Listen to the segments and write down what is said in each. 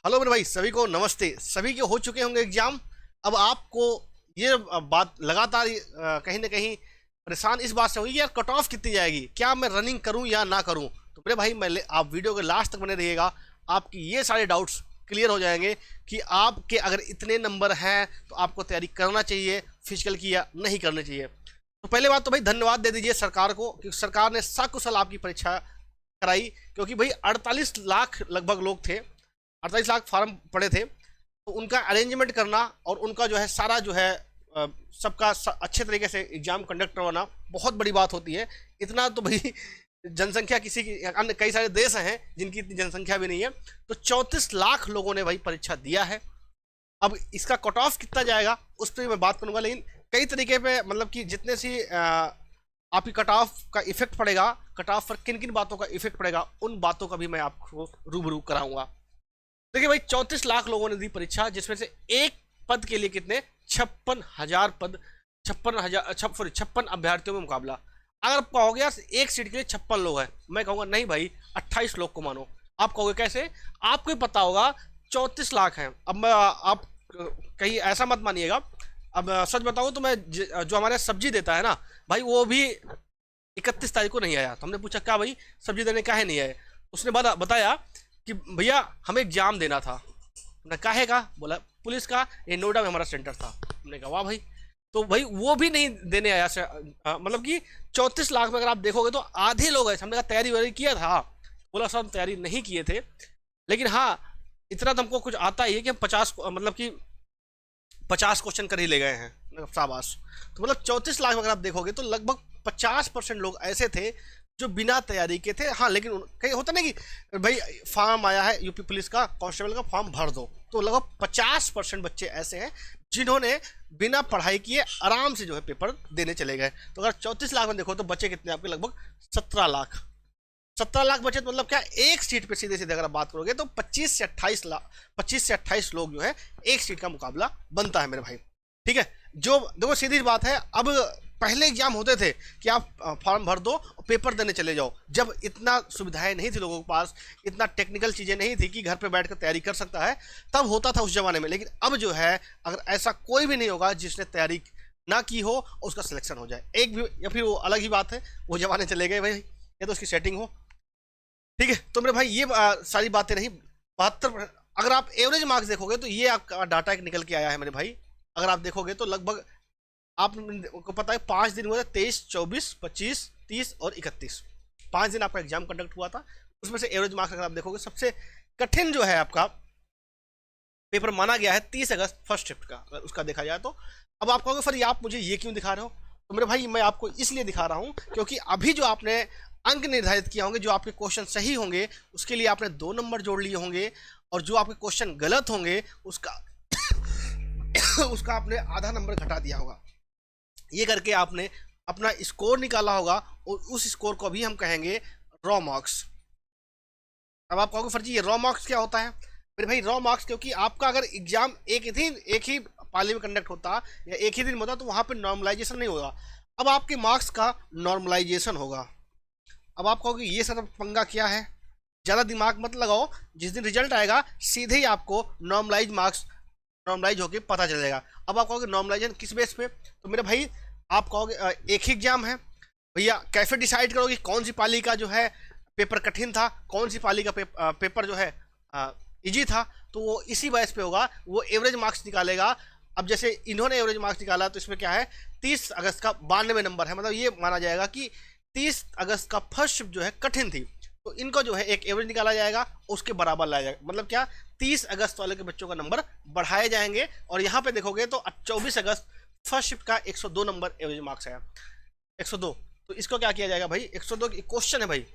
Hello मेरे भाई, सभी को नमस्ते। सभी के हो चुके होंगे एग्जाम। अब आपको ये बात लगातार कहीं ना कहीं परेशान इस बात से होगी कि यार कट ऑफ कितनी जाएगी, क्या मैं रनिंग करूं या ना करूं। तो मेरे भाई आप वीडियो के लास्ट तक बने रहिएगा। आपकी ये सारे डाउट्स क्लियर हो जाएंगे कि आपके अगर इतने नंबर हैं तो आपको तैयारी करना चाहिए फिजिकल की या नहीं करनी चाहिए। तो पहले बात तो भाई धन्यवाद दे दीजिए सरकार को, क्योंकि सरकार ने सकुशल आपकी परीक्षा कराई। क्योंकि भाई 48 लाख लगभग लोग थे, 48 लाख फार्म पड़े थे, तो उनका अरेंजमेंट करना और उनका जो है सारा जो है सबका अच्छे तरीके से एग्जाम कंडक्ट करवाना बहुत बड़ी बात होती है। इतना तो भाई जनसंख्या किसी की, अन्य कई सारे देश हैं जिनकी इतनी जनसंख्या भी नहीं है। तो 34 लाख लोगों ने भाई परीक्षा दिया है। अब इसका कट ऑफ कितना जाएगा उस पर मैं बात करूंगा, लेकिन कई तरीके पे मतलब कि जितने सी आपकी कट ऑफ का इफेक्ट पड़ेगा, कट ऑफ पर किन किन बातों का इफेक्ट पड़ेगा, उन बातों का भी मैं आपको रूबरू कराऊंगा। देखिए भाई 34 लाख लोगों ने दी परीक्षा, जिसमें से एक पद के लिए कितने 56,000 पद, 56 अभ्यर्थियों में मुकाबला। अगर आप कहोगे यार एक सीट के लिए 56 लोग हैं, मैं कहूंगा नहीं भाई 28 लोग को मानो। आप कहोगे कैसे, आपको ही पता होगा 34 लाख हैं। अब मैं आप कहीं ऐसा मत मानिएगा। अब सच बताऊं तो मैं जो हमारे सब्जी देता है ना भाई, वो भी 31 तारीख को नहीं आया। तो हमने पूछा क्या भाई सब्जी देने काहे नहीं आए। उसने बताया कि भैया हमें एग्जाम देना था। हमने काहे का बोला, पुलिस का, ये नोएडा में हमारा सेंटर था। हमने कहा वाह भाई। तो भाई वो भी नहीं देने आया मतलब कि 34 लाख में अगर आप देखोगे तो आधे लोग ऐसे। हमने कहा तैयारी वैयारी किया था, बोला सर हम तैयारी नहीं किए थे, लेकिन हाँ इतना तो हमको कुछ आता ही है कि हम 50 मतलब कि 50 क्वेश्चन कर ही ले गए हैं, शाबाश। तो मतलब 34 लाख में अगर आप देखोगे तो लगभग 50% लोग ऐसे थे जो बिना तैयारी के थे। हाँ लेकिन कहीं होता नहीं कि भाई फॉर्म आया है यूपी पुलिस का कांस्टेबल का, फॉर्म भर दो। तो लगभग 50% बच्चे ऐसे हैं जिन्होंने बिना पढ़ाई किए आराम से जो है पेपर देने चले गए। तो अगर 34 लाख में देखो तो बच्चे कितने आपके, लगभग 17 लाख। 17 लाख बचे तो मतलब क्या, एक सीट पे सीधे सीधे अगर आप बात करोगे तो 25 से 28 लाख, 25 से 28 लोग जो है एक सीट का मुकाबला बनता है मेरे भाई। ठीक है, जो देखो सीधी बात है। अब पहले एग्जाम होते थे कि आप फॉर्म भर दो और पेपर देने चले जाओ, जब इतना सुविधाएं नहीं थी लोगों के पास, इतना टेक्निकल चीजें नहीं थी कि घर पे बैठ कर तैयारी कर सकता है, तब होता था उस जमाने में। लेकिन अब जो है अगर ऐसा कोई भी नहीं होगा जिसने तैयारी ना की हो उसका सिलेक्शन हो जाए एक भी, या फिर वो अलग ही बात है, वो जमाने चले गए भाई, या तो उसकी सेटिंग हो। ठीक है, तो मेरे भाई ये सारी बातें रही। 72, अगर आप एवरेज मार्क्स देखोगे तो ये आपका डाटा एक निकल के आया है मेरे भाई। अगर आप देखोगे तो लगभग आपको पता है 5 दिन हुआ था, 23, 24, 25, 30 और 31। 5 दिन आपका एग्जाम कंडक्ट हुआ था। उसमें से एवरेज मार्क्स अगर आप देखोगे सबसे कठिन जो है आपका पेपर माना गया है 30 अगस्त फर्स्ट शिफ्ट का, अगर उसका देखा जाए तो। अब आप कहोगे सर आप मुझे ये क्यों दिखा रहे हो। तो मेरे भाई मैं आपको इसलिए दिखा रहा हूँ क्योंकि अभी जो आपने अंक निर्धारित किया होंगे, जो आपके क्वेश्चन सही होंगे उसके लिए आपने 2 नंबर जोड़ लिए होंगे, और जो आपके क्वेश्चन गलत होंगे उसका उसका आपने आधा नंबर घटा दिया होगा। ये करके आपने अपना स्कोर निकाला होगा, और उस स्कोर को भी हम कहेंगे रॉ मार्क्स। अब आप कहोगे सर जी ये रॉ मार्क्स क्या होता है। मेरे भाई रॉ मार्क्स, क्योंकि आपका अगर एग्जाम एक ही पाली में कंडक्ट होता या एक ही दिन में होता तो वहां पे नॉर्मलाइजेशन नहीं होगा। अब आपके मार्क्स का नॉर्मलाइजेशन होगा। अब आप कहोगे ये सर पंगा क्या है, ज़्यादा दिमाग मत लगाओ, जिस दिन रिजल्ट आएगा सीधे ही आपको नॉर्मलाइज होके पता चलेगा। अब आप कहोगे नॉर्मलाइजेशन किस बेस पे, तो मेरे भाई आप कहोगे एक ही एग्जाम है भैया, कैसे डिसाइड करोगे कौन सी पाली का जो है पेपर कठिन था, कौन सी पाली का पेपर जो है इजी था। तो वो इसी बेस पे होगा, वो एवरेज मार्क्स निकालेगा। अब जैसे इन्होंने एवरेज मार्क्स निकाला तो इसमें क्या है, 30 अगस्त का 92 नंबर है, मतलब ये माना जाएगा कि 30 अगस्त का फर्स्ट शिफ्ट जो है कठिन थी, तो इनको जो है एक एवरेज निकाला जाएगा, उसके बराबर लाया जाएगा। मतलब क्या, 30 अगस्त वाले के बच्चों का नंबर बढ़ाए जाएंगे। और यहाँ पे देखोगे तो 24 अगस्त फर्स्ट शिफ्ट का 102 नंबर एवरेज मार्क्स आया, 102। तो इसको क्या किया जाएगा भाई, 102 क्वेश्चन है भाई,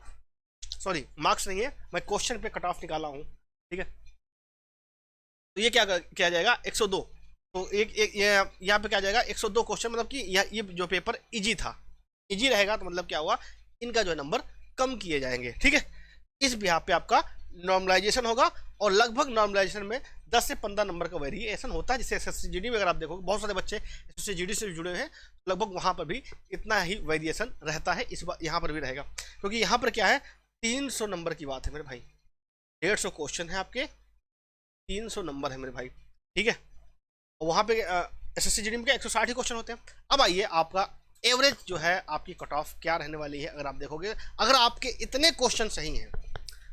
सॉरी मार्क्स नहीं है, मैं क्वेश्चन पे कट ऑफ निकाला हूँ। ठीक है, तो ये क्या किया जाएगा 102। तो एक यहाँ पे क्या जाएगा 102 क्वेश्चन, मतलब कि ये जो पेपर इजी था, इजी रहेगा तो मतलब क्या हुआ, इनका जो है नंबर कम किए जाएंगे। ठीक है, इस बिहार पे आपका नॉर्मलाइजेशन होगा, और लगभग नॉर्मलाइजेशन में 10 से 15 नंबर का वेरिएशन होता है। जैसे एसएससीजीडी में अगर आप देखोगे बहुत सारे बच्चे एसएससीजीडी से जुड़े हैं, लगभग वहां पर भी इतना ही वेरिएशन रहता है। इस बार यहाँ पर भी रहेगा, क्योंकि यहाँ पर क्या है 300 नंबर की बात है मेरे भाई, 150 क्वेश्चन है आपके, 300 नंबर है मेरे भाई, ठीक है। और वहाँ पे एसएससी जीडी के 160 ही क्वेश्चन होते हैं। अब आइए आपका एवरेज जो है आपकी कट ऑफ क्या रहने वाली है। अगर आप देखोगे, अगर आपके इतने क्वेश्चन सही हैं,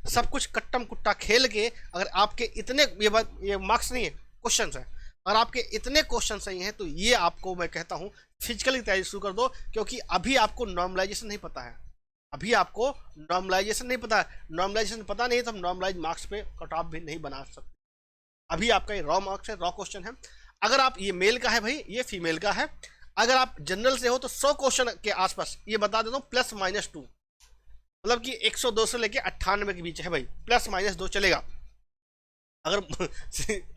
सब कुछ कट्टम कुट्टा खेल के, अगर आपके इतने, ये मार्क्स नहीं है, क्वेश्चन है, अगर आपके इतने क्वेश्चन सही हैं तो ये आपको मैं कहता हूँ फिजिकल की तैयारी शुरू कर दो, क्योंकि अभी आपको नॉर्मलाइजेशन नहीं पता है। अभी आपको नॉर्मलाइजेशन नहीं पता है। नॉर्मलाइजेशन पता नहीं है तो हम नॉर्मलाइज मार्क्स पे कट ऑफ भी नहीं बना सकते। अभी आपका ये रॉ मार्क्स है, रॉ क्वेश्चन है। अगर आप, ये मेल का है भाई, ये फीमेल का है। अगर आप जनरल से हो तो 100 क्वेश्चन के आसपास, ये बता देता हूँ +-2, मतलब कि 102 से लेके 98 के बीच है भाई, +-2 चलेगा। अगर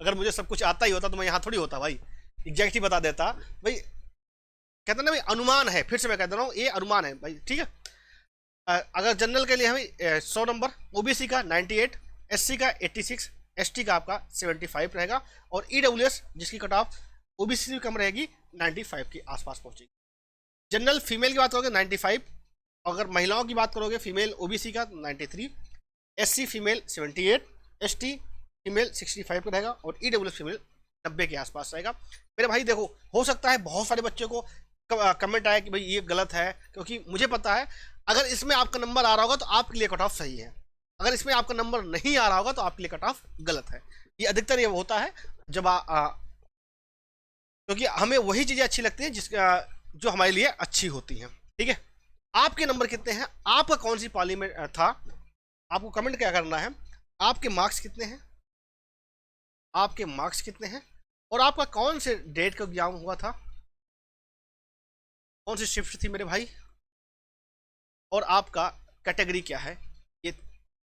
अगर मुझे सब कुछ आता ही होता तो मैं यहाँ थोड़ी होता भाई, एग्जैक्ट ही बता देता भाई। कहते ना भाई, अनुमान है, फिर से मैं कह दे रहा हूँ, ये अनुमान है भाई, ठीक है। अगर जनरल के लिए है 100 नंबर, ओबीसी का 98, एससी का 86, एसटी का आपका 75 रहेगा, और ईडब्ल्यूएस जिसकी कट ऑफ ओबीसी से कम रहेगी 95 के आसपास पहुंचेगी। जनरल फीमेल की बात करोगे 95, अगर महिलाओं की बात करोगे फीमेल ओबीसी का 93, एससी फीमेल 78, एसटी फीमेल 65 का रहेगा, और ईडब्ल्यूएस फीमेल 90 के आसपास रहेगा। मेरे भाई देखो, हो सकता है बहुत सारे बच्चों को कमेंट आया कि भाई ये गलत है, क्योंकि मुझे पता है अगर इसमें आपका नंबर आ रहा होगा तो आपके लिए कट ऑफ सही है, अगर इसमें आपका नंबर नहीं आ रहा होगा तो आपके लिए कट ऑफ गलत है। ये अधिकतर ये होता है जब क्योंकि हमें वही चीजें अच्छी लगती हैं जो हमारे लिए अच्छी होती हैं, ठीक है। आपके नंबर कितने हैं, आपका कौन सी पाली में था, आपको कमेंट क्या करना है, आपके मार्क्स कितने हैं, आपके मार्क्स कितने हैं, और आपका कौन से डेट का एग्जाम हुआ था, कौन सी शिफ्ट थी मेरे भाई, और आपका कैटेगरी क्या है। ये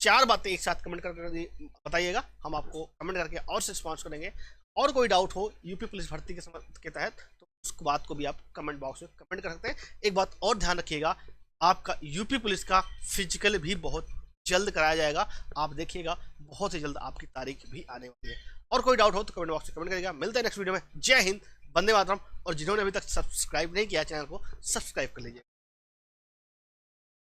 4 बातें एक साथ कमेंट करके बताइएगा, हम आपको कमेंट करके और से रिस्पॉन्स करेंगे। और कोई डाउट हो यूपी पुलिस भर्ती के तहत तो उस बात को भी आप कमेंट बॉक्स में कमेंट कर सकते हैं। एक बात और ध्यान रखिएगा, आपका यूपी पुलिस का फिजिकल भी बहुत जल्द कराया जाएगा, आप देखिएगा बहुत ही जल्द आपकी तारीख भी आने वाली है। और कोई डाउट हो तो कमेंट बॉक्स में कमेंट करिएगा। मिलते हैं नेक्स्ट वीडियो में। जय हिंद, वंदे मातरम। और जिन्होंने अभी तक सब्सक्राइब नहीं किया चैनल को, सब्सक्राइब कर लीजिए।